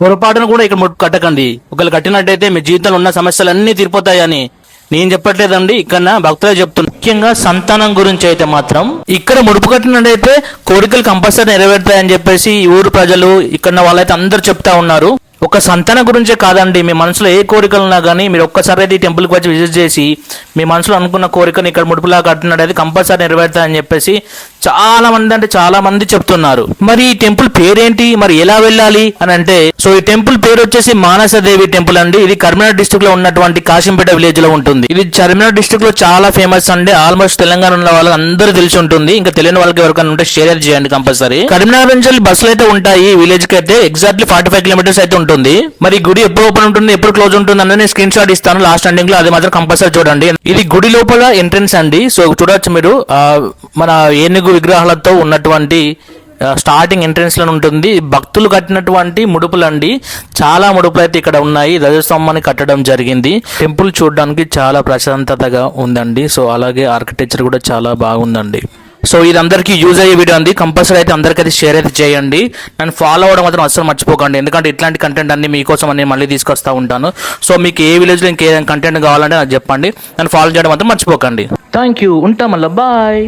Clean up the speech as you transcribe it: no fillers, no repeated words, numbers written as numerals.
పొరపాటును కూడా ఇక్కడ ముడుపు కట్టకండి. ఒకవేళ కట్టినట్టయితే మీ జీవితంలో ఉన్న సమస్యలన్నీ తీరిపోతాయని నేను చెప్పట్లేదండి, ఇక్కడ భక్తులే చెప్తున్నా. ముఖ్యంగా సంతానం గురించి అయితే మాత్రం ఇక్కడ ముడుపు కట్టినట్టయితే కోరికలు కంపల్సరీ నెరవేరుతాయని చెప్పేసి ఈ ఊరు ప్రజలు ఇక్కడ వాళ్ళైతే అందరు చెప్తా ఉన్నారు. ఒక సంతానం గురించే కాదండి, మీ మనసులో ఏ కోరికలు ఉన్నా కానీ మీరు ఒక్కసారి అయితే ఈ టెంపుల్కి వచ్చి విజిట్ చేసి మీ మనసులో అనుకున్న కోరికను ఇక్కడ ముడుపులా కట్టినట్టయితే కంపల్సరీ నెరవేరుతాయని చెప్పేసి చాలా మంది చెప్తున్నారు. మరి ఈ టెంపుల్ పేరేంటి, మరి ఎలా వెళ్ళాలి అని అంటే, సో ఈ టెంపుల్ పేరు వచ్చేసి మానసదేవి టెంపుల్ అండి. ఇది కరీంనగర్ డిస్ట్రిక్ట్ లో ఉన్నటువంటి కాశంపేట విలేజ్ లో ఉంటుంది. ఇది కరీంనగర్ డిస్ట్రిక్ట్ లో చాలా ఫేమస్ అండి. ఆల్మోస్ట్ తెలంగాణ ఉన్న వాళ్ళకి అందరూ తెలిసి ఉంటుంది. ఇంకా తెలియని వాళ్ళకి ఎవరికైనా ఉంటే షేర్ చేయండి కంపల్సరీ. కరీంనగర్ నుంచి బస్సులు అయితే ఉంటాయి ఈ విలేజ్ కి అయితే. ఎగ్జాక్ట్లీ 45 కిలోమీటర్స్ అయితే ఉంటుంది. మరి గుడి ఎప్పుడు ఓపెన్ ఉంటుంది, ఎప్పుడు క్లోజ్ ఉంటుంది అనేది నేను స్క్రీన్ షాట్ ఇస్తాను లాస్ట్ ఎండింగ్ లో, అది మాత్రం కంపల్సరీ చూడండి. ఇది గుడి లోపల ఎంట్రన్స్ అండి. సో చూడొచ్చు మీరు, మన ఏనుగు విగ్రహాలతో ఉన్నటువంటి స్టార్టింగ్ ఎంట్రన్స్ లో ఉంటుంది. భక్తులు కట్టినటువంటి ముడుపులు అండి, చాలా ముడుపులు అయితే ఇక్కడ ఉన్నాయి. ధ్వజస్తంభాన్ని కట్టడం జరిగింది. టెంపుల్ చూడడానికి చాలా ప్రశాంతతగా ఉందండి. సో అలాగే ఆర్కిటెక్చర్ కూడా చాలా బాగుందండి. సో ఇది అందరికీ యూజ్ అయ్యే వీడియో అండి. కంపల్సరీ అయితే అందరికైతే షేర్ అయితే చేయండి. నన్ను ఫాలో అవ్వడం మాత్రం అస్సలు మర్చిపోకండి, ఎందుకంటే ఇట్లాంటి కంటెంట్ అన్ని మీకోసం నేను మళ్ళీ తీసుకొస్తా ఉంటాను. సో మీకు ఏ విలేజ్లో ఇంకేదైనా కంటెంట్ కావాలంటే నాకు చెప్పండి. నన్ను ఫాలో చేయడం మాత్రం మర్చిపోకండి. థ్యాంక్ యూ, ఉంటాం మళ్ళీ, బాయ్.